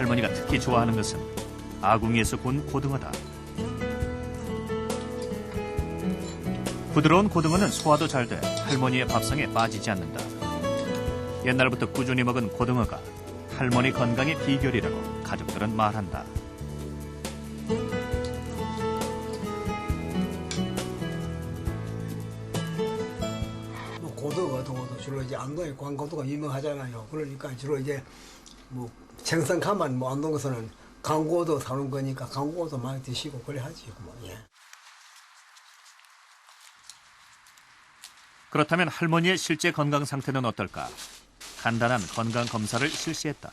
할머니가 특히 좋아하는 것은 아궁이에서 구운 고등어다. 부드러운 고등어는 소화도 잘 돼 할머니의 밥상에 빠지지 않는다. 옛날부터 꾸준히 먹은 고등어가 할머니 건강의 비결이라고 가족들은 말한다. 고등어 같은 것도 주로 이제 안동에 광고도가 유명하잖아요. 그러니까 주로 이제 뭐 생선 가만 뭐 안동에서는 광고도 사는 거니까 광고도 많이 드시고 그래 하지 뭐. 예. 그렇다면 할머니의 실제 건강 상태는 어떨까? 간단한 건강 검사를 실시했다.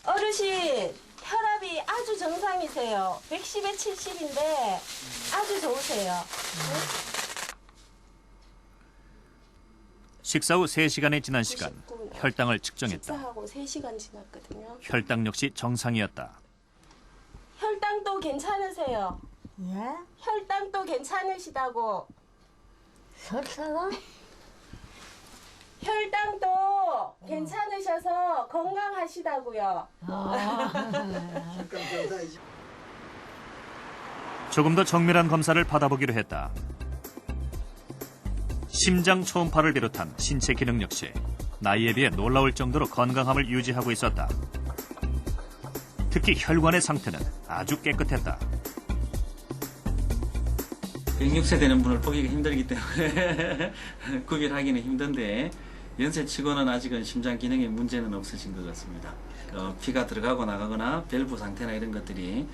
어르신, 혈압이 아주 정상이세요. 110에 70인데 아주 좋으세요. 식사 후 3시간이 지난 시간, 혈당을 측정했다. 식사하고 3시간 지났거든요. 혈당 역시 정상이었다. 혈당도 괜찮으세요. 예? 혈당도 괜찮으시다고. 설사가? 혈당도 괜찮으셔서 건강하시다고요. 조금 더 정밀한 검사를 받아보기로 했다. 심장 초음파를 비롯한 신체 기능 역시 나이에 비해 놀라울 정도로 건강함을 유지하고 있었다. 특히 혈관의 상태는 아주 깨끗했다. 106세 되는 분을 보기가 힘들기 때문에 구별하기는 힘든데 연세치고는 아직은 심장 기능에 문제는 없으신 것 같습니다. 피가 들어가고 나가거나 밸브 상태나 이런 것들이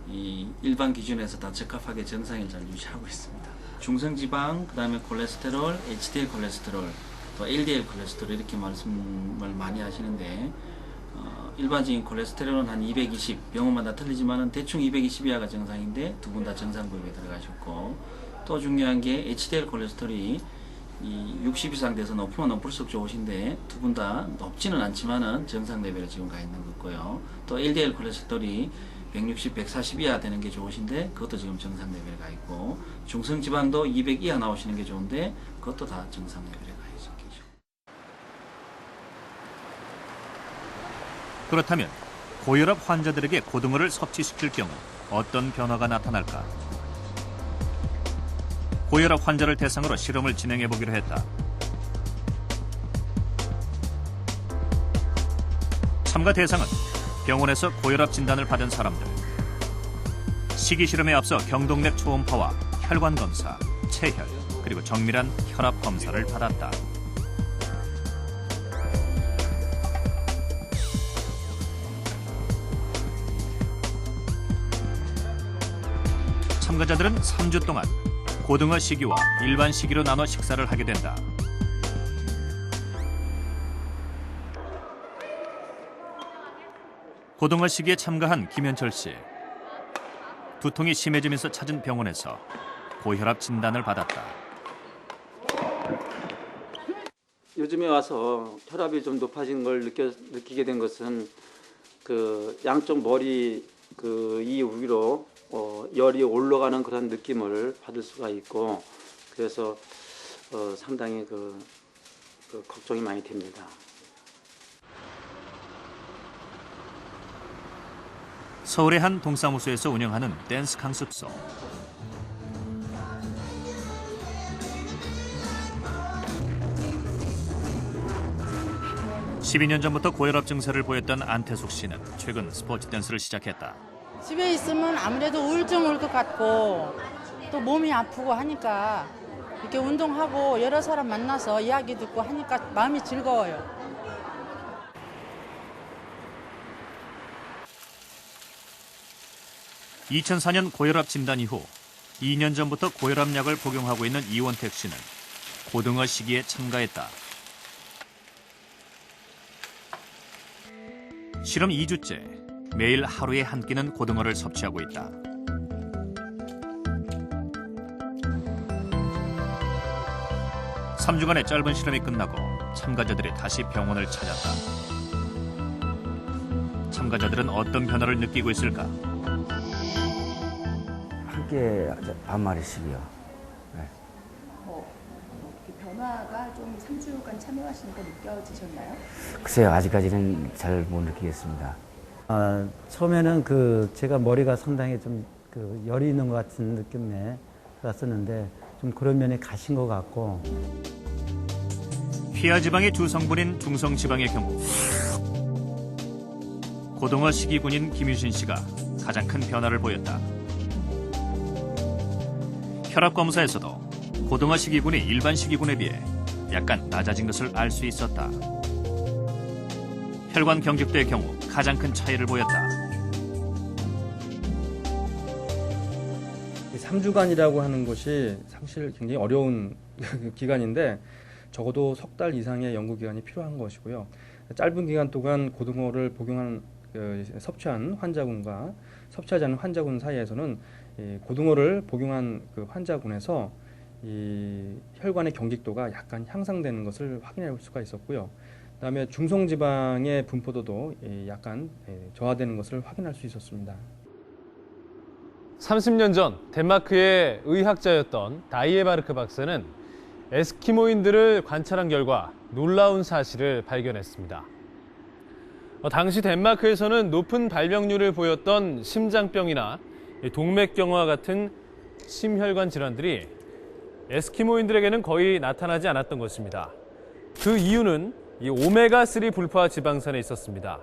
이 일반 기준에서 다 적합하게 정상을 잘 유지하고 있습니다. 중성지방, 그 다음에 콜레스테롤, HDL 콜레스테롤, 또 LDL 콜레스테롤 이렇게 말씀을 많이 하시는데 일반적인 콜레스테롤은 한 220, 병원마다 틀리지만 대충 220 이하가 정상인데 두 분 다 정상 구역에 들어가셨고, 또 중요한 게 HDL 콜레스테롤이 이 60 이상 돼서 높으면 높을수록 좋으신데 두 분 다 높지는 않지만은 정상 레벨에 지금 가 있는 거고요. 또 LDL 콜레스테롤이 160, 140 이하 되는 게 좋으신데 그것도 지금 정상 레벨에 가 있고, 중성지방도 200 이하 나오시는 게 좋은데 그것도 다 정상 레벨에 가 있는 거죠. 그렇다면 고혈압 환자들에게 고등어를 섭취시킬 경우 어떤 변화가 나타날까? 고혈압 환자를 대상으로 실험을 진행해보기로 했다. 참가 대상은 병원에서 고혈압 진단을 받은 사람들. 시기 실험에 앞서 경동맥 초음파와 혈관 검사, 체혈, 그리고 정밀한 혈압 검사를 받았다. 참가자들은 3주 동안 고등어 시기와 일반 시기로 나눠 식사를 하게 된다. 고등어 시기에 참가한 김현철 씨. 두통이 심해지면서 찾은 병원에서 고혈압 진단을 받았다. 요즘에 와서 혈압이 좀 높아진 걸 느끼게 된 것은 그 양쪽 머리 이 위로 열이 올라가는 그런 느낌을 받을 수가 있고, 그래서 상당히 걱정이 많이 됩니다. 서울의 한 동사무소에서 운영하는 댄스 강습소. (12년) 전부터 고혈압 증세를 보였던 안태숙 씨는 최근 스포츠 댄스를 시작했다. 집에 있으면 아무래도 우울증 올 것 같고 또 몸이 아프고 하니까 이렇게 운동하고 여러 사람 만나서 이야기 듣고 하니까 마음이 즐거워요. 2004년 고혈압 진단 이후 2년 전부터 고혈압약을 복용하고 있는 이원택 씨는 고등어 시기에 참가했다. 실험 2주째 매일 하루에 한 끼는 고등어를 섭취하고 있다. (3주간의) 짧은 실험이 끝나고 참가자들이 다시 병원을 찾았다. 참가자들은 어떤 변화를 느끼고 있을까? 한 끼에 반마리씩이요. 네. 어떻게 변화가 좀 3주간 참여하시니까 느껴지셨나요? 글쎄요, 아직까지는 잘 못 느끼겠습니다. 처음에는 제가 머리가 상당히 좀 열이 있는 것 같은 느낌에 왔었는데 좀 그런 면이 가신 것 같고. 피하지방의 주성분인 중성지방의 경우 고등어 식이군인 김유신 씨가 가장 큰 변화를 보였다. 혈압 검사에서도 고등어 식이군이 일반 식이군에 비해 약간 낮아진 것을 알 수 있었다. 혈관 경직도의 경우 가장 큰 차이를 보였다. 3주간이라고 하는 것이 사실 굉장히 어려운 기간인데 적어도 석 달 이상의 연구 기간이 필요한 것이고요. 짧은 기간 동안 고등어를 복용한 섭취한 환자군과 섭취하지 않은 환자군 사이에서는 고등어를 복용한 환자군에서 이 혈관의 경직도가 약간 향상되는 것을 확인할 수가 있었고요. 그다음에 중성지방의 분포도도 약간 저하되는 것을 확인할 수 있었습니다. 30년 전 덴마크의 의학자였던 다이에바르크 박사는 에스키모인들을 관찰한 결과 놀라운 사실을 발견했습니다. 당시 덴마크에서는 높은 발병률을 보였던 심장병이나 동맥경화 같은 심혈관 질환들이 에스키모인들에게는 거의 나타나지 않았던 것입니다. 그 이유는 이 오메가3 불포화 지방산에 있었습니다.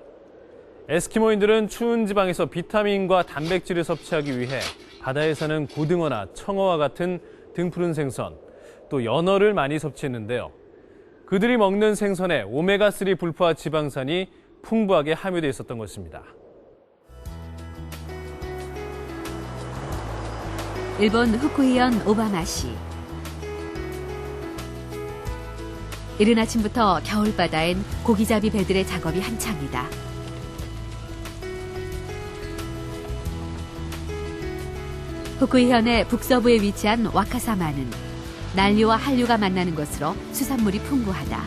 에스키모인들은 추운 지방에서 비타민과 단백질을 섭취하기 위해 바다에 사는 고등어나 청어와 같은 등푸른 생선, 또 연어를 많이 섭취했는데요. 그들이 먹는 생선에 오메가3 불포화 지방산이 풍부하게 함유되어 있었던 것입니다. 일본 후쿠이현 오바마시. 이른 아침부터 겨울바다엔 고기잡이 배들의 작업이 한창이다. 후쿠이현의 북서부에 위치한 와카사마는 난류와 한류가 만나는 곳으로 수산물이 풍부하다.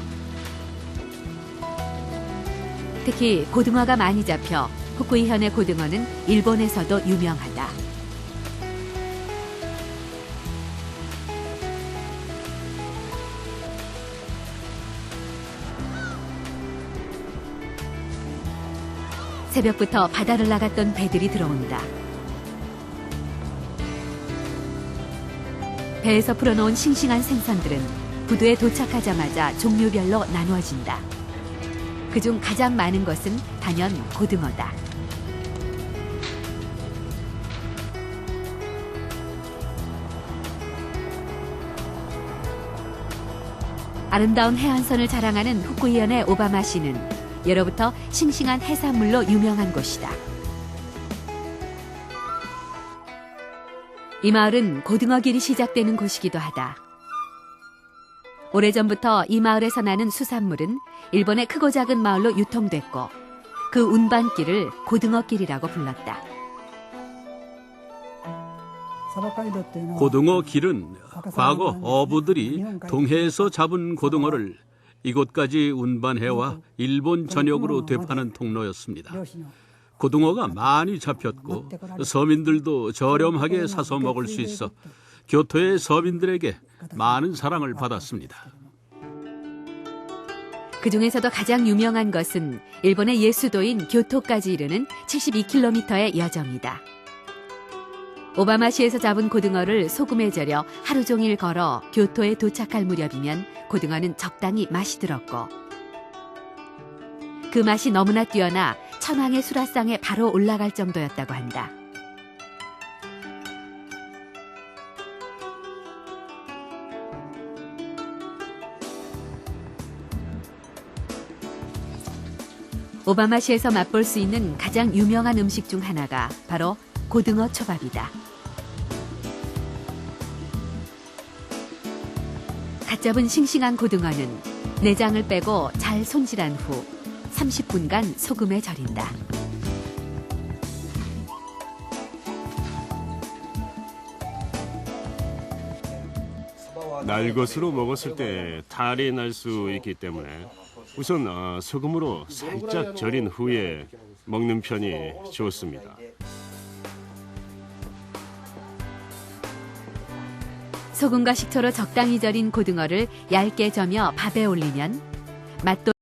특히 고등어가 많이 잡혀 후쿠이현의 고등어는 일본에서도 유명하다. 새벽부터 바다를 나갔던 배들이 들어온다. 배에서 풀어놓은 싱싱한 생선들은 부두에 도착하자마자 종류별로 나누어진다. 그중 가장 많은 것은 단연 고등어다. 아름다운 해안선을 자랑하는 후쿠이현의 오바마시는 예로부터 싱싱한 해산물로 유명한 곳이다. 이 마을은 고등어길이 시작되는 곳이기도 하다. 오래전부터 이 마을에서 나는 수산물은 일본의 크고 작은 마을로 유통됐고 그 운반길을 고등어길이라고 불렀다. 고등어 길은 과거 어부들이 동해에서 잡은 고등어를 이곳까지 운반해와 일본 전역으로 되파는 통로였습니다. 고등어가 많이 잡혔고 서민들도 저렴하게 사서 먹을 수 있어 교토의 서민들에게 많은 사랑을 받았습니다. 그중에서도 가장 유명한 것은 일본의 예수도인 교토까지 이르는 72km의 여정이다. 오바마시에서 잡은 고등어를 소금에 절여 하루 종일 걸어 교토에 도착할 무렵이면 고등어는 적당히 맛이 들었고 그 맛이 너무나 뛰어나 천황의 수라상에 바로 올라갈 정도였다고 한다. 오바마시에서 맛볼 수 있는 가장 유명한 음식 중 하나가 바로 고등어 초밥이다. 갓 잡은 싱싱한 고등어는 내장을 빼고 잘 손질한 후 30분간 소금에 절인다. 날 것으로 먹었을 때 탈이 날 수 있기 때문에 우선 소금으로 살짝 절인 후에 먹는 편이 좋습니다. 소금과 식초로 적당히 절인 고등어를 얇게 저며 밥에 올리면 맛도